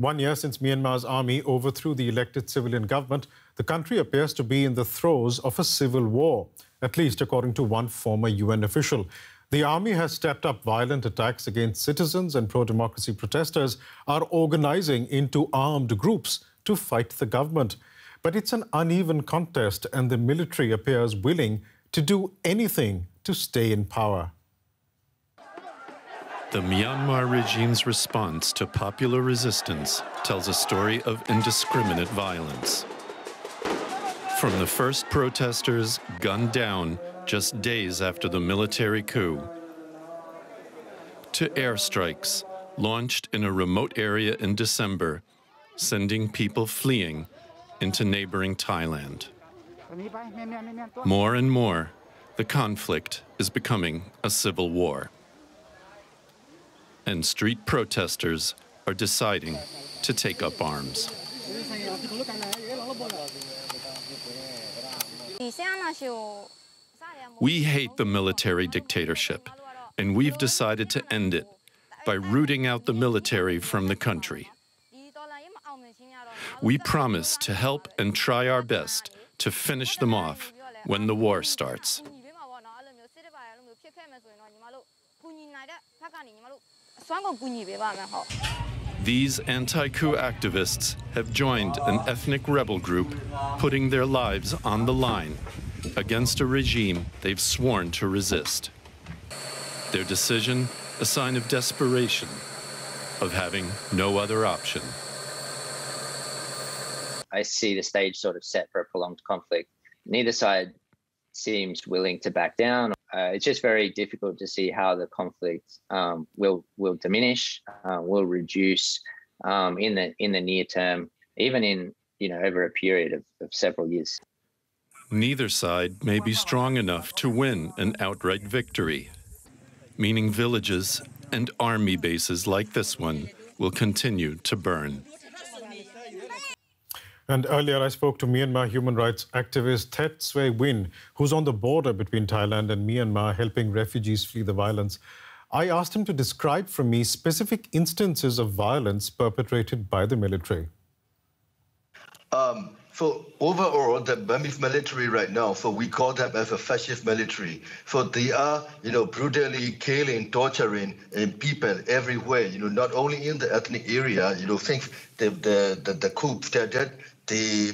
1 year since Myanmar's army overthrew the elected civilian government, the country appears to be in the throes of a civil war, at least according to one former UN official. The army has stepped up violent attacks against citizens, and pro-democracy protesters are organizing into armed groups to fight the government. But it's an uneven contest, and the military appears willing to do anything to stay in power. The Myanmar regime's response to popular resistance tells a story of indiscriminate violence. From the first protesters gunned down just days after the military coup, to airstrikes launched in a remote area in December, sending people fleeing into neighboring Thailand. More and more, the conflict is becoming a civil war. And street protesters are deciding to take up arms. We hate the military dictatorship, and we've decided to end it by rooting out the military from the country. We promise to help and try our best to finish them off when the war starts. These anti-coup activists have joined an ethnic rebel group, putting their lives on the line against a regime they've sworn to resist. Their decision, a sign of desperation, of having no other option. I see the stage sort of set for a prolonged conflict. Neither side seems willing to back down. It's just very difficult to see how the conflict will diminish, will reduce in the near term, even in over a period of several years. Neither side may be strong enough to win an outright victory, meaning villages and army bases like this one will continue to burn. And earlier I spoke to Myanmar human rights activist Thet Sway Win, who's on the border between Thailand and Myanmar helping refugees flee the violence. I asked him to describe for me specific instances of violence perpetrated by the military. So overall, the Burmese military right now, so we call them as a fascist military. So they are, brutally killing, torturing people everywhere. Not only in the ethnic area. Think the coups that they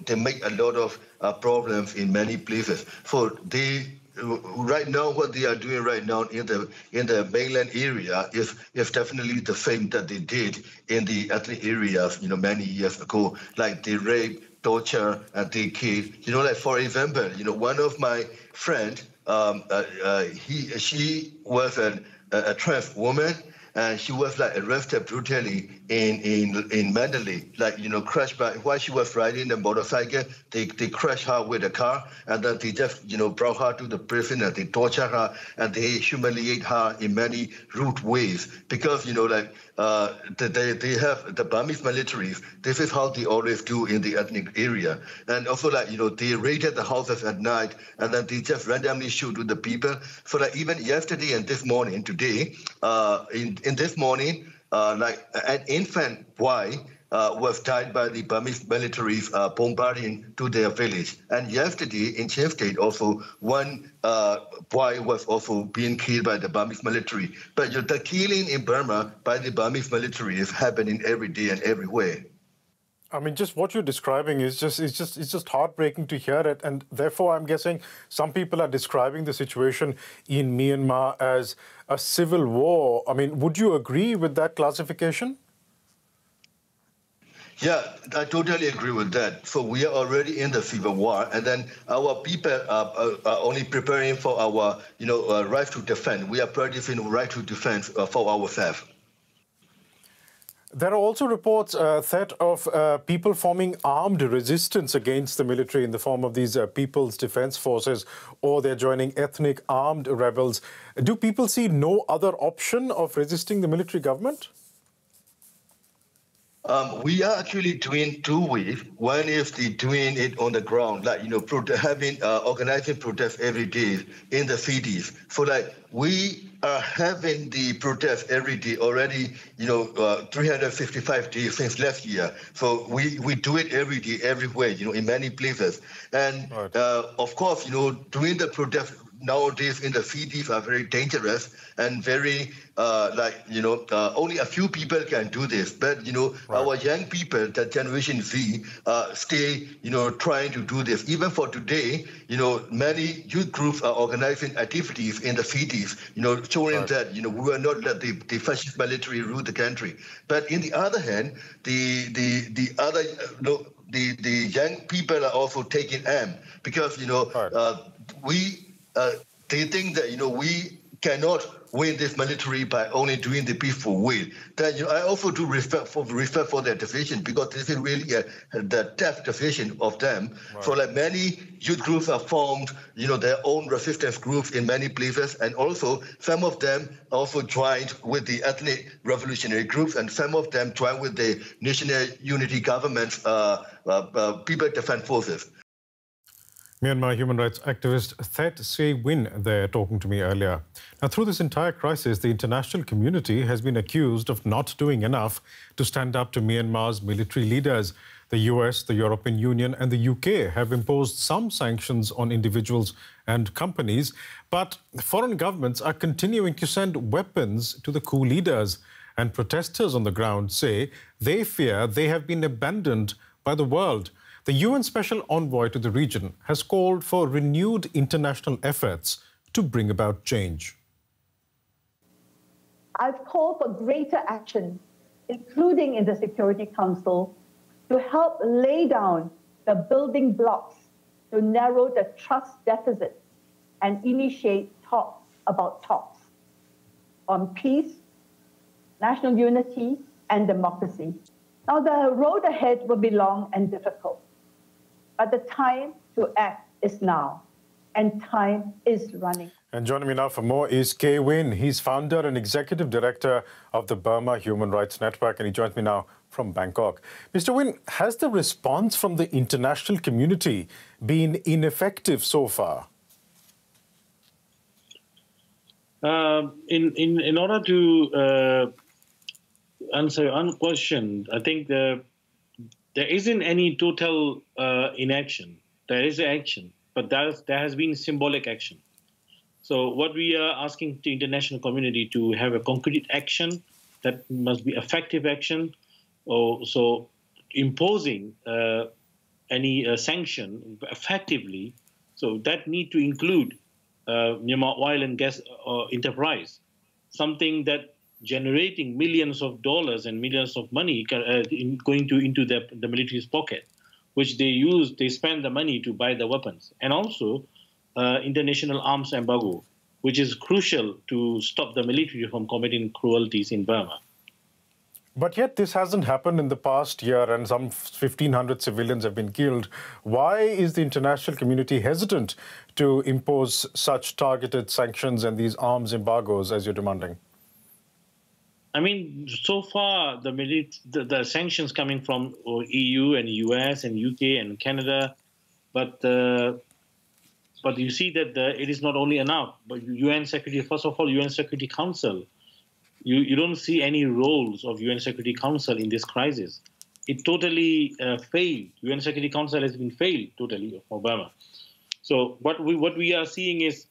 they make a lot of problems in many places. So they. Right now, what they are doing right now in the mainland area is definitely the same that they did in the ethnic areas, many years ago. Like they rape, torture, and they kill. Like for example, one of my friend, she was a trans woman. And she was arrested brutally in Mandalay, crushed by, while she was riding the motorcycle, they crushed her with a car, and then they just, brought her to the prison and they torture her and they humiliate her in many rude ways. Because, they have the Burmese militaries, this is how they always do in the ethnic area. And also they raided the houses at night and then they just randomly shoot to the people. So even yesterday and this morning, today, in this morning, an infant boy was died by the Burmese military bombarding to their village. And yesterday in Chief State, also one boy was also being killed by the Burmese military. But the killing in Burma by the Burmese military is happening every day and everywhere. I mean, just what you're describing is just heartbreaking to hear it, and therefore I'm guessing some people are describing the situation in Myanmar as a civil war. I mean, would you agree with that classification? Yeah, I totally agree with that. So we are already in the civil war, and then our people are only preparing for our, right to defend. We are practicing right to defend for ourselves. There are also reports, Thet, of people forming armed resistance against the military in the form of these People's Defense Forces, or they're joining ethnic armed rebels. Do people see no other option of resisting the military government? We are actually doing two ways. One is doing it on the ground, like, having organizing protests every day in the cities. So like we are having the protests every day already, 365 days since last year. So we do it every day, everywhere, in many places. And Right. of course, doing the protests nowadays in the cities are very dangerous and very only a few people can do this. But our young people, the Generation Z, stay trying to do this. Even for today, many youth groups are organizing activities in the cities, showing that we will not let the fascist military rule the country. But in the other hand, the other the young people are also taking aim because they think that we cannot win this military by only doing the peaceful way. Then I also do respect for their decision because this is really the tough decision of them. Right. So like many youth groups are formed, their own resistance groups in many places, and also some of them also joined with the ethnic revolutionary groups, and some of them joined with the National Unity Government's People Defense Forces. Myanmar human rights activist Thet Se Win there talking to me earlier. Now, through this entire crisis, the international community has been accused of not doing enough to stand up to Myanmar's military leaders. The US, the European Union and the UK have imposed some sanctions on individuals and companies, but foreign governments are continuing to send weapons to the coup leaders. And protesters on the ground say they fear they have been abandoned by the world. The UN Special Envoy to the region has called for renewed international efforts to bring about change. I've called for greater action, including in the Security Council, to help lay down the building blocks to narrow the trust deficit and initiate talks about talks on peace, national unity, and democracy. Now, the road ahead will be long and difficult. But the time to act is now, and time is running. And joining me now for more is Kay Win. He's founder and executive director of the Burma Human Rights Network, and he joins me now from Bangkok. Mr. Win, has the response from the international community been ineffective so far? In order to answer your question, I think there isn't any total inaction. There is action, but there has been symbolic action. So what we are asking the international community to have a concrete action that must be effective action. So imposing any sanction effectively. So that need to include Myanmar oil and gas enterprise, something that generating millions of dollars and millions of money going into the military's pocket, which they spend the money to buy the weapons. And also international arms embargo, which is crucial to stop the military from committing cruelties in Burma. But yet this hasn't happened in the past year and some 1,500 civilians have been killed. Why is the international community hesitant to impose such targeted sanctions and these arms embargoes as you're demanding? I mean, so far, the sanctions coming from EU and US and UK and Canada, but you see that it is not only enough. But UN Security, first of all, UN Security Council, you don't see any roles of UN Security Council in this crisis. It totally failed. UN Security Council has been failed totally for Burma. So what we are seeing is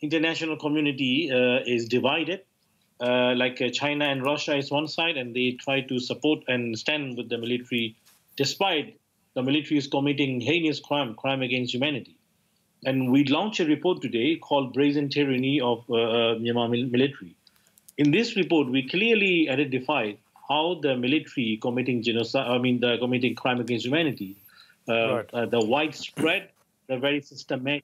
international community is divided. Like China and Russia is one side, and they try to support and stand with the military, despite the military is committing heinous crime against humanity. And we launched a report today called Brazen Tyranny of Myanmar military. In this report, we clearly identified how the military committing genocide, committing crime against humanity, the widespread, the very systematic.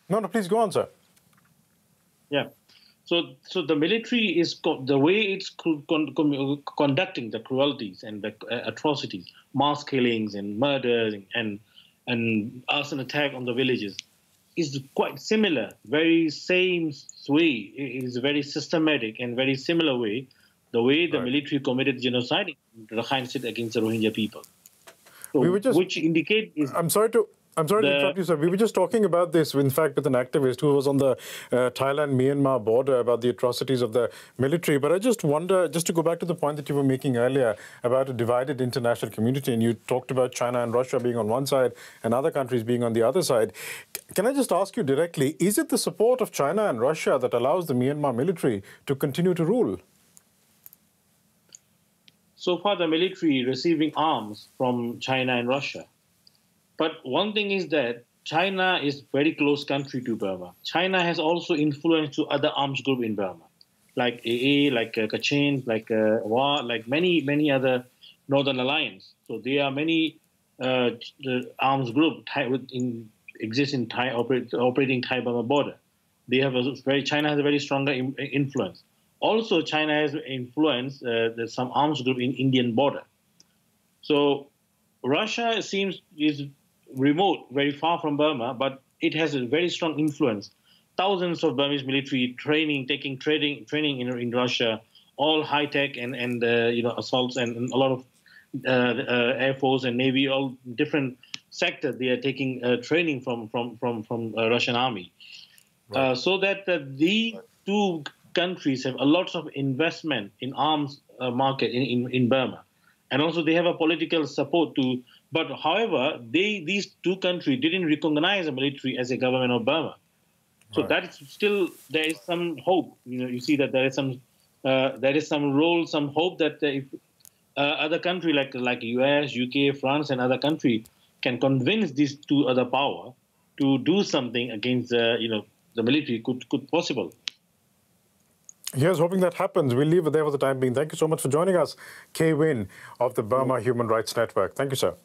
No, please go on, sir. Yeah. So the military is the way it's conducting the cruelties and the atrocities, mass killings and murders and arson attack on the villages is quite similar, very same way. It is a very systematic and very similar way the way the military committed genocide in Rakhine State against the Rohingya people. So, which indicate is I'm sorry to interrupt you, sir. We were just talking about this, in fact, with an activist who was on the Thailand-Myanmar border about the atrocities of the military. But I just wonder, just to go back to the point that you were making earlier about a divided international community, and you talked about China and Russia being on one side and other countries being on the other side. Can I just ask you directly, is it the support of China and Russia that allows the Myanmar military to continue to rule? So far, the military receiving arms from China and Russia. But one thing is that China is very close country to Burma. China has also influence to other arms group in Burma, like AA, like Kachin, like WA, like many other Northern Alliance. So there are many arms group exist in Thai operating Thai-Burma border. They have China has a very stronger influence. Also, China has influenced some arms group in Indian border. So Russia is remote, very far from Burma, but it has a very strong influence. Thousands of Burmese military taking training in Russia, all high tech and assaults and a lot of Air Force and Navy, all different sectors. They are taking training from Russian army, so that the two countries have a lot of investment in arms market in Burma, and also they have a political support to. But however, these two countries didn't recognize the military as a government of Burma. So that is still, there is some hope. You see that there is some role, some hope that if other countries like US, UK, France, and other countries can convince these two other power to do something against the military, could possible. Here's hoping that happens. We'll leave it there for the time being. Thank you so much for joining us, Kay Win of the Burma Human Rights Network. Thank you, sir.